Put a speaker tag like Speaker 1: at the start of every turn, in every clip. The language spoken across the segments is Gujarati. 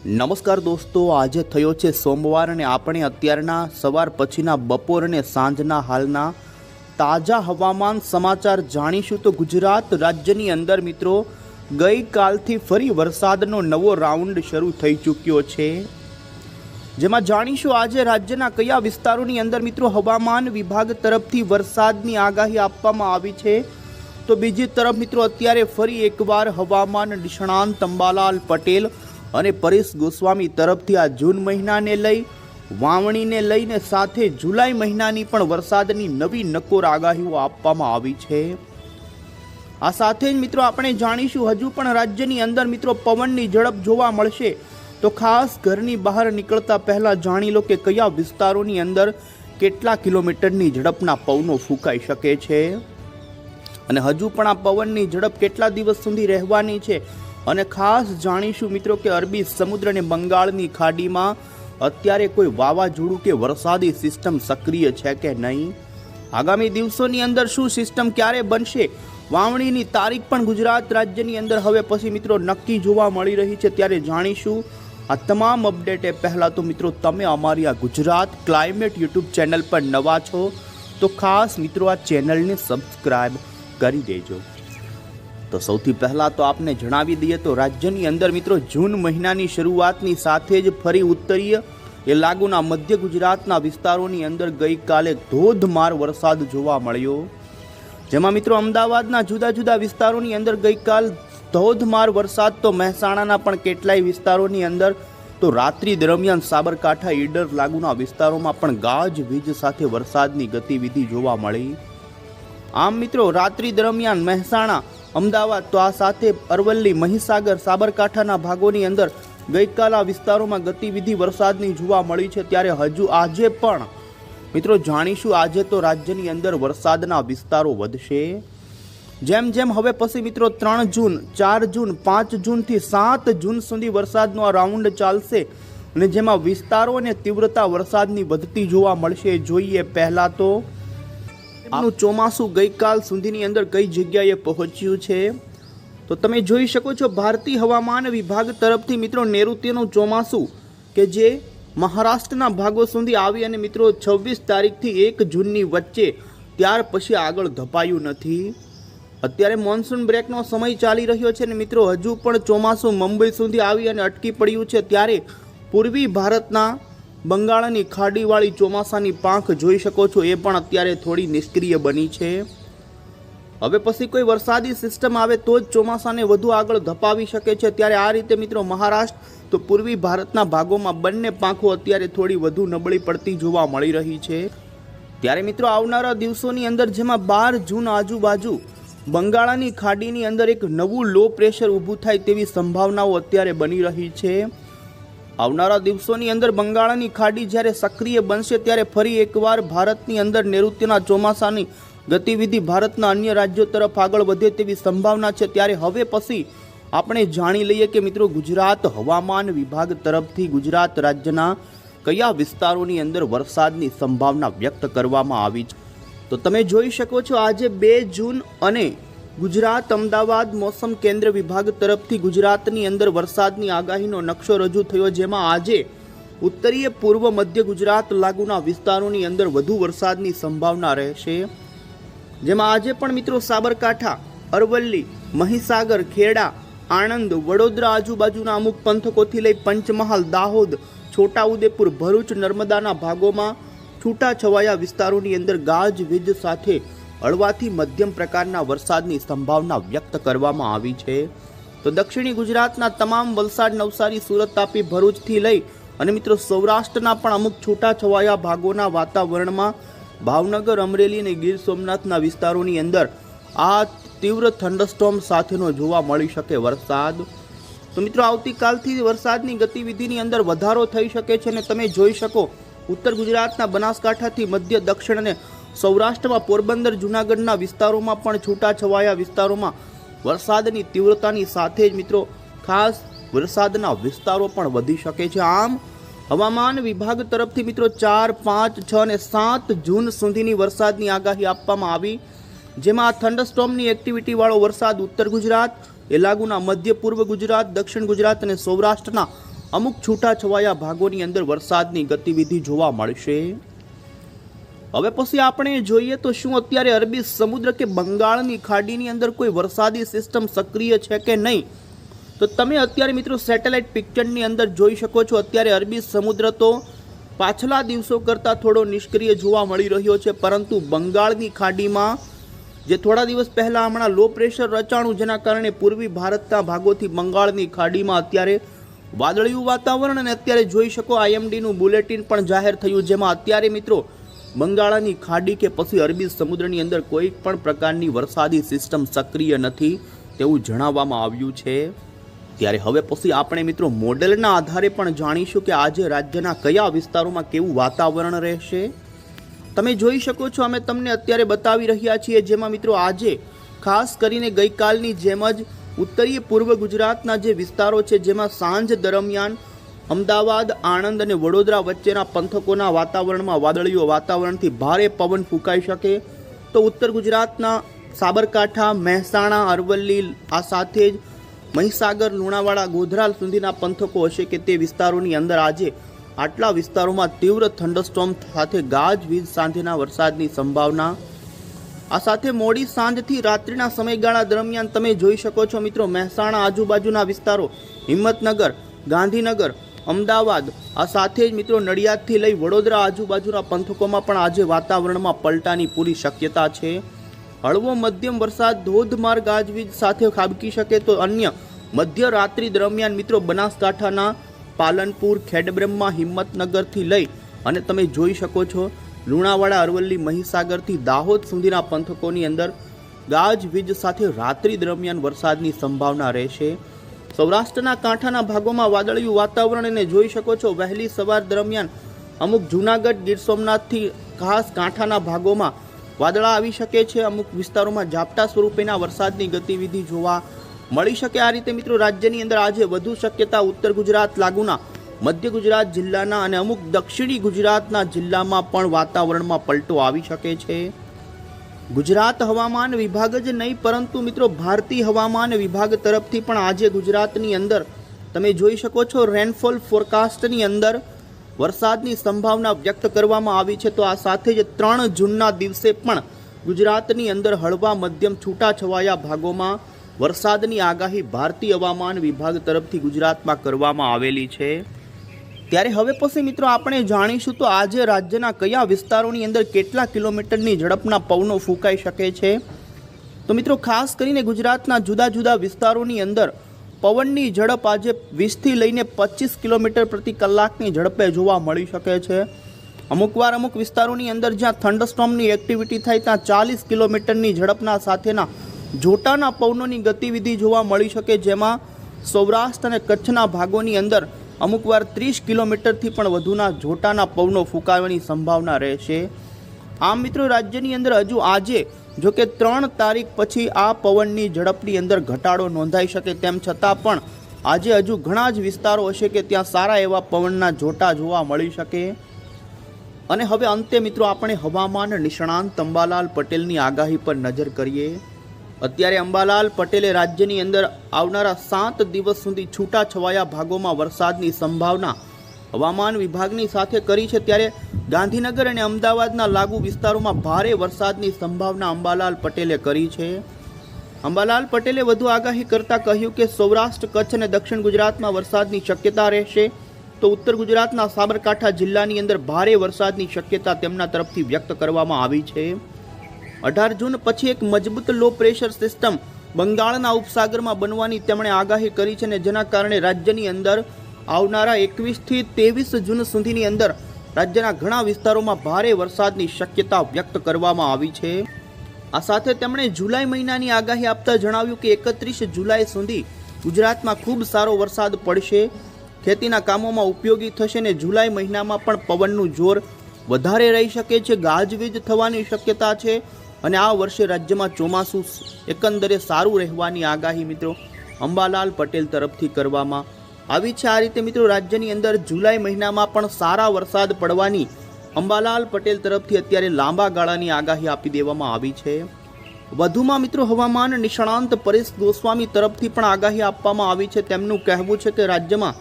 Speaker 1: નમસ્કાર દોસ્તો, આજે થયો છે સોમવાર અને આપણે અત્યારના સવાર પછીના બપોર અને સાંજના હાલના તાજા હવામાન સમાચાર જાણીશું. તો ગુજરાત રાજ્યની અંદર મિત્રો ગઈકાલથી ફરી વરસાદનો નવો રાઉન્ડ શરૂ થઈ ચૂક્યો છે, જેમાં જાણીશું આજે રાજ્યના કયા વિસ્તારોની અંદર મિત્રો હવામાન વિભાગ તરફથી વરસાદની આગાહી આપવામાં આવી છે. તો બીજી તરફ મિત્રો અત્યારે ફરી એકવાર હવામાન નિષ્ણાંત અંબાલાલ પટેલ અને પરેશ ગોસ્વામી તરફથી આ જૂન મહિનાને લઈ વાવણીને લઈને સાથે જુલાઈ મહિનાની પણ વરસાદની નવી નકોર આગાહીઓ આપવામાં આવી છે. આ સાથે જ મિત્રો આપણે જાણીશું હજુ પણ રાજ્યની અંદર મિત્રો પવનની ઝડપ જોવા મળશે. તો ખાસ ઘરની બહાર નીકળતા પહેલા જાણી લો કે કયા વિસ્તારોની અંદર કેટલા કિલોમીટરની ઝડપના પવનો ફૂંકાઈ શકે છે અને હજુ પણ આ પવનની ઝડપ કેટલા દિવસ સુધી રહેવાની છે. અને ખાસ જાણીશું મિત્રો કે અરબી સમુદ્ર અને બંગાળની ખાડીમાં અત્યારે કોઈ વાવાઝોડું કે વરસાદી સિસ્ટમ સક્રિય છે કે નહીં. આગામી દિવસોની અંદર શું સિસ્ટમ ક્યારે બનશે, વાવણીની તારીખ પણ ગુજરાત રાજ્યની અંદર હવે પછી મિત્રો નક્કી જોવા મળી રહી છે, ત્યારે જાણીશું. આ તમામ અપડેટ એ પહેલાં તો મિત્રો તમે અમારી આ ગુજરાત ક્લાઇમેટ યુટ્યુબ ચેનલ પર નવા છો તો ખાસ મિત્રો આ ચેનલને સબસ્ક્રાઈબ કરી દેજો. તો સૌથી પહેલાં તો આપને જણાવી દઈએ તો રાજ્યની અંદર મિત્રો જૂન મહિનાની શરૂઆતની સાથે જ ફરી ઉત્તરીય એ લાગુના મધ્ય ગુજરાતના વિસ્તારોની અંદર ગઈકાલે ધોધમાર વરસાદ જોવા મળ્યો, જેમાં મિત્રો અમદાવાદના જુદા જુદા વિસ્તારોની અંદર ગઈકાલ ધોધમાર વરસાદ, તો મહેસાણાના પણ કેટલાય વિસ્તારોની અંદર, તો રાત્રિ દરમિયાન સાબરકાંઠા ઈડર લાગુના વિસ્તારોમાં પણ ગાજવીજ સાથે વરસાદની ગતિવિધિ જોવા મળી. આમ મિત્રો રાત્રિ દરમિયાન મહેસાણા, અમદાવાદ, તો આ સાથે અરવલ્લી, મહીસાગર, સાબરકાંઠાના ભાગોની અંદર ગઈકાલ આ વિસ્તારોમાં ગતિવિધિ વરસાદની જોવા મળી છે. ત્યારે હજુ આજે પણ મિત્રો જાણીશું, આજે તો રાજ્યની અંદર વરસાદના વિસ્તારો વધશે. જેમ જેમ હવે પછી મિત્રો 3 જૂન, 4 જૂન, 5 જૂનથી 7 જૂન સુધી વરસાદનો આ રાઉન્ડ ચાલશે અને જેમાં વિસ્તારો અને તીવ્રતા વરસાદની વધતી જોવા મળશે. જોઈએ પહેલા તો આનું ચોમાસું ગઈકાલ સુધીની અંદર કઈ જગ્યાએ પહોંચ્યું છે. તો તમે જોઈ શકો છો ભારતીય હવામાન વિભાગ તરફથી મિત્રો નૈઋત્યનું ચોમાસું કે જે મહારાષ્ટ્રના ભાગો સુધી આવી અને મિત્રો 26 તારીખથી 1 જૂનની વચ્ચે ત્યાર પછી આગળ ધપાયું નથી. અત્યારે મોન્સૂન બ્રેકનો સમય ચાલી રહ્યો છે અને મિત્રો હજુ પણ ચોમાસું મુંબઈ સુધી આવી અને અટકી પડ્યું છે. ત્યારે પૂર્વી ભારતના બંગાળની ખાડીવાળી ચોમાસાની પાંખ જોઈ શકો છો, એ પણ અત્યારે થોડી નિષ્ક્રિય બની છે. હવે પછી કોઈ વરસાદી સિસ્ટમ આવે તો જ ચોમાસાને વધુ આગળ ધપાવી શકે છે. ત્યારે આ રીતે મિત્રો મહારાષ્ટ્ર તો પૂર્વી ભારતના ભાગોમાં બંને પાંખો અત્યારે થોડી વધુ નબળી પડતી જોવા મળી રહી છે. ત્યારે મિત્રો આવનારા દિવસોની અંદર જેમાં 12 જૂન આજુબાજુ બંગાળની ખાડીની અંદર એક નવું લો પ્રેશર ઊભું થાય તેવી સંભાવનાઓ અત્યારે બની રહી છે. આવનારા દિવસોની અંદર બંગાળની ખાડી જ્યારે સક્રિય બનશે ત્યારે ફરી એકવાર ભારતની અંદર નૈઋત્યના ચોમાસાની ગતિવિધિ ભારતના અન્ય રાજ્યો તરફ આગળ વધે તેવી સંભાવના છે. ત્યારે હવે પછી આપણે જાણી લઈએ કે મિત્રો ગુજરાત હવામાન વિભાગ તરફથી ગુજરાત રાજ્યના કયા વિસ્તારોની અંદર વરસાદની સંભાવના વ્યક્ત કરવામાં આવી છે. તો તમે જોઈ શકો છો આજે 2 જૂન અને ગુજરાત અમદાવાદ મોસમ કેન્દ્ર વિભાગ તરફથી ગુજરાતની અંદર વરસાદની આગાહીનો નકશો રજૂ થયો, જેમાં આજે ઉત્તરીય પૂર્વ મધ્ય ગુજરાત લાગુના વિસ્તારોની અંદર વધુ વરસાદની સંભાવના રહેશે. જેમાં આજે પણ મિત્રો સાબરકાંઠા, અરવલ્લી, મહીસાગર, ખેડા, આણંદ, વડોદરા આજુબાજુના અમુક પંથકોથી લઈ પંચમહાલ, દાહોદ, છોટાઉદેપુર, ભરૂચ, નર્મદાના ભાગોમાં છૂટાછવાયા વિસ્તારોની અંદર ગાજવીજ સાથે હળવાથી મધ્યમ પ્રકારના વરસાદની સંભાવના વ્યક્ત કરવામાં આવી છે. તો દક્ષિણી ગુજરાતના તમામ વલસાડ, નવસારી, સુરત, તાપી, ભરૂચથી લઈ અને મિત્રો સૌરાષ્ટ્રના પણ અમુક છૂટાછવાયા ભાગોના વાતાવરણમાં ભાવનગર, અમરેલી અને ગીર સોમનાથના વિસ્તારોની અંદર આ તીવ્ર થંડરસ્ટોર્મ સાથેનો જોવા મળી શકે વરસાદ. તો મિત્રો આવતીકાલથી વરસાદની ગતિવિધિની અંદર વધારો થઈ શકે છે અને તમે જોઈ શકો ઉત્તર ગુજરાતના બનાસકાંઠાથી મધ્ય, દક્ષિણ અને સૌરાષ્ટ્રમાં પોરબંદર, જૂનાગઢના વિસ્તારોમાં પણ છૂટાછવાયા વિસ્તારોમાં વરસાદની તીવ્રતાની સાથે જ મિત્રો ખાસ વરસાદના વિસ્તારો પણ વધી શકે છે. આમ હવામાન વિભાગ તરફથી મિત્રો 4, 5, 6 અને 7 જૂન સુધીની વરસાદની આગાહી આપવામાં આવી, જેમાં થંડરસ્ટોર્મની એક્ટિવિટીવાળો વરસાદ ઉત્તર ગુજરાત, એ લાગુના મધ્ય પૂર્વ ગુજરાત, દક્ષિણ ગુજરાત અને સૌરાષ્ટ્રના અમુક છૂટાછવાયા ભાગોની અંદર વરસાદની ગતિવિધિ જોવા મળશે। હવે પછી આપણે જોઈએ તો શું અત્યારે અરબી સમુદ્ર કે બંગાળની ખાડીની અંદર કોઈ વરસાદી સિસ્ટમ સક્રિય છે કે નહીં, તો તમે અત્યારે મિત્રો સેટેલાઇટ પિક્ચરની અંદર જોઈ શકો છો। અત્યારે અરબી સમુદ્ર તો પાછલા દિવસો કરતાં થોડો નિષ્ક્રિય જોવા મળી રહ્યો છે, પરંતુ બંગાળની ખાડીમાં જે થોડા દિવસ પહેલાં હમણાં લો પ્રેશર રચાણું, જેના કારણે પૂર્વી ભારતના ભાગોથી બંગાળની ખાડીમાં અત્યારે વાદળિયું વાતાવરણ, અને અત્યારે જોઈ શકો IMDનું બુલેટિન પણ જાહેર થયું, જેમાં અત્યારે મિત્રો બંગાળની ખાડી કે પછી અરબી સમુદ્રની અંદર કોઈ પણ પ્રકારની વરસાદી સિસ્ટમ સક્રિય નથી તેવું જણાવવામાં આવ્યું છે। ત્યારે હવે પછી આપણે મિત્રો મોડેલના આધારે પણ જાણીશું કે આજે રાજ્યના કયા વિસ્તારોમાં કેવું વાતાવરણ રહેશે। તમે જોઈ શકો છો, અમે તમને અત્યારે બતાવી રહ્યા છીએ, જેમાં મિત્રો આજે ખાસ કરીને ગઈકાલની જેમ જ ઉત્તરીય પૂર્વ ગુજરાતના જે વિસ્તારો છે, જેમાં સાંજ દરમિયાન અમદાવાદ, આણંદ અને વડોદરા વચ્ચેના પંથકોના વાતાવરણમાં વાદળીય વાતાવરણથી ભારે પવન ફૂંકાઈ શકે, તો ઉત્તર ગુજરાતના સાબરકાંઠા, મહેસાણા, અરવલ્લી, આ સાથે જ મહીસાગર, લુણાવાડા, ગોધરા સુધીના પંથકો હશે કે તે વિસ્તારોની અંદર આજે આટલા વિસ્તારોમાં તીવ્ર થંડરસ્ટોર્મ સાથે ગાજવીજ સાથેના વરસાદની સંભાવના। આ સાથે મોડી સાંજથી રાત્રિના સમયગાળા દરમિયાન તમે જોઈ શકો છો મિત્રો મહેસાણા આજુબાજુના વિસ્તારો, હિંમતનગર, ગાંધીનગર, અમદાવાદ, આ સાથે જ મિત્રો નડિયાદથી લઈ વડોદરા આજુબાજુના પંથકોમાં પણ આજે વાતાવરણમાં પલટાની પૂરી શક્યતા છે। હળવો મધ્યમ વરસાદ ધોધમાર ગાજવીજ સાથે ખાબકી શકે, તો અન્ય મધ્ય રાત્રિ દરમિયાન મિત્રો બનાસકાંઠાના પાલનપુર, ખેડબ્રહ્મા, હિંમતનગરથી લઈ અને તમે જોઈ શકો છો લુણાવાડા, અરવલ્લી, મહીસાગરથી દાહોદ સુધીના પંથકોની અંદર ગાજવીજ સાથે રાત્રિ દરમિયાન વરસાદની સંભાવના રહેશે। સૌરાષ્ટ્રના કાંઠાના ભાગોમાં વાદળિયું વાતાવરણ અને જોઈ શકો છો વહેલી સવાર દરમિયાન અમુક જૂનાગઢ, ગીર સોમનાથથી ખાસ કાંઠાના ભાગોમાં વાદળા આવી શકે છે। અમુક વિસ્તારોમાં ઝાપટા સ્વરૂપેના વરસાદની ગતિવિધિ જોવા મળી શકે। આ રીતે મિત્રો રાજ્યની અંદર આજે વધુ શક્યતા ઉત્તર ગુજરાત લાગુના મધ્ય ગુજરાત જિલ્લાના અને અમુક દક્ષિણી ગુજરાતના જિલ્લામાં પણ વાતાવરણમાં પલટો આવી શકે છે। ગુજરાત હવામાન વિભાગ જ નહીં, પરંતુ મિત્રો ભારતીય હવામાન વિભાગ તરફથી પણ આજે ગુજરાતની અંદર તમે જોઈ શકો છો રેનફોલ ફોરકાસ્ટની અંદર વરસાદની સંભાવના વ્યક્ત કરવામાં આવી છે। તો આ સાથે જ 3 જૂનના દિવસે પણ ગુજરાતની અંદર હળવા મધ્યમ છૂટાછવાયા ભાગોમાં વરસાદની આગાહી ભારતીય હવામાન વિભાગ તરફથી ગુજરાતમાં કરવામાં આવેલી છે। ત્યારે હવે પછી મિત્રો આપણે જાણીશું તો આજે રાજ્યના કયા વિસ્તારોની અંદર કેટલા કિલોમીટરની ઝડપના પવનો ફૂંકાઈ શકે છે। તો મિત્રો ખાસ કરીને ગુજરાતના જુદા જુદા વિસ્તારોની અંદર પવનની ઝડપ આજે 20થી લઈને 25 કિલોમીટર પ્રતિ કલાકની ઝડપે જોવા મળી શકે છે। અમુકવાર અમુક વિસ્તારોની અંદર જ્યાં થંડરસ્ટોર્મની એક્ટિવિટી થાય ત્યાં 40 કિલોમીટરની ઝડપના સાથેના જોટાના પવનોની ગતિવિધિ જોવા મળી શકે, જેમાં સૌરાષ્ટ્ર અને કચ્છના ભાગોની અંદર અમુકવાર 30 કિલોમીટરથી પણ વધુના જોટાના પવનો ફૂંકાવાની સંભાવના રહેશે। આમ મિત્રો રાજ્યની અંદર હજુ આજે જો કે 3 તારીખ પછી આ પવનની ઝડપની અંદર ઘટાડો નોંધાઈ શકે, તેમ છતાં પણ આજે હજુ ઘણા જ વિસ્તારો હશે કે ત્યાં સારા એવા પવનના જોટા જોવા મળી શકે। અને હવે અંતે મિત્રો આપણે હવામાન નિષ્ણાંત અંબાલાલ પટેલની આગાહી પર નજર કરીએ। અત્યારે અંબાલાલ પટેલે રાજ્યની અંદર આવનારા 7 દિવસ સુધી છૂટાછવાયા ભાગોમાં વરસાદની સંભાવના હવામાન વિભાગની સાથે કરી છે। ત્યારે ગાંધીનગર અને અમદાવાદના લાગુ વિસ્તારોમાં ભારે વરસાદની સંભાવના અંબાલાલ પટેલે કરી છે। અંબાલાલ પટેલે વધુ આગાહી કરતા કહ્યું કે સૌરાષ્ટ્ર, કચ્છ અને દક્ષિણ ગુજરાતમાં વરસાદની શક્યતા રહેશે, તો ઉત્તર ગુજરાતના સાબરકાંઠા જિલ્લાની અંદર ભારે વરસાદની શક્યતા તેમના તરફથી વ્યક્ત કરવામાં આવી છે। 18 જૂન પછી એક મજબૂત લો પ્રેશર સિસ્ટમ બંગાળના ઉપસાગરમાં બનવાની તેમણે આગાહી કરી છે, અને જેના કારણે રાજ્યની અંદર આવનારા 21થી 23 જૂન સુધીની અંદર રાજ્યના ઘણા વિસ્તારોમાં ભારે વરસાદની શક્યતા વ્યક્ત કરવામાં આવી છે। આ સાથે તેમણે જુલાઈ મહિનાની આગાહી આપતા જણાવ્યું કે 31 જુલાઈ સુધી ગુજરાતમાં ખૂબ સારો વરસાદ પડશે, ખેતીના કામોમાં ઉપયોગી થશે અને જુલાઈ મહિનામાં પણ પવનનું જોર વધારે રહી શકે છે, ગાજવીજ થવાની શક્યતા છે અને આ વર્ષે રાજ્યમાં ચોમાસું એકંદરે સારું રહેવાની આગાહી મિત્રો અંબાલાલ પટેલ તરફથી કરવામાં આવી છે। આ રીતે મિત્રો રાજ્યની અંદર જુલાઈ મહિનામાં પણ સારા વરસાદ પડવાની અંબાલાલ પટેલ તરફથી અત્યારે લાંબા ગાળાની આગાહી આપી દેવામાં આવી છે। વધુમાં મિત્રો હવામાન નિષ્ણાંત પરેશ ગોસ્વામી તરફથી પણ આગાહી આપવામાં આવી છે। તેમનું કહેવું છે કે રાજ્યમાં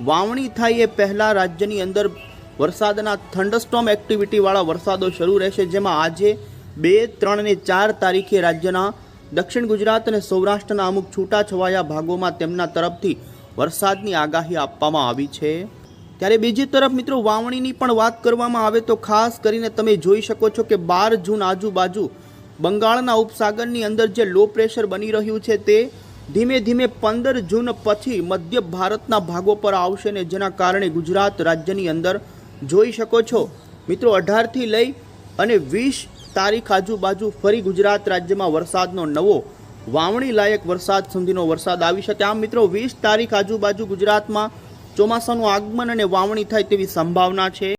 Speaker 1: વાવણી થાય એ પહેલાં રાજ્યની અંદર વરસાદના થંડરસ્ટોર્મ એક્ટિવિટીવાળા વરસાદો શરૂ રહેશે, જેમાં આજે 2, 3 અને 4 તારીખે રાજ્યના દક્ષિણ ગુજરાત અને સૌરાષ્ટ્રના અમુક છૂટાછવાયા ભાગોમાં તેમના તરફથી વરસાદની આગાહી આપવામાં આવી છે. ત્યારે બીજી તરફ મિત્રો વાવણીની પણ વાત કરવામાં આવે તો ખાસ કરીને તમે જોઈ શકો છો કે 12 જૂન આજુબાજુ બંગાળના ઉપસાગરની અંદર જે લો પ્રેશર બની રહ્યું છે તે ધીમે ધીમે 15 જૂન પછી મધ્ય ભારતના ભાગો પર આવશે ને જેના કારણે ગુજરાત રાજ્યની અંદર જોઈ શકો છો મિત્રો 18થી લઈ અને 20 તારીખ આજુબાજુ ફરી ગુજરાત રાજ્યમાં વરસાદનો નવો વાવણી લાયક વરસાદ સુધીનો વરસાદ આવી શકે. આમ મિત્રો 20 તારીખ આજુબાજુ ગુજરાતમાં ચોમાસાનું આગમન અને વાવણી થાય તેવી સંભાવના છે.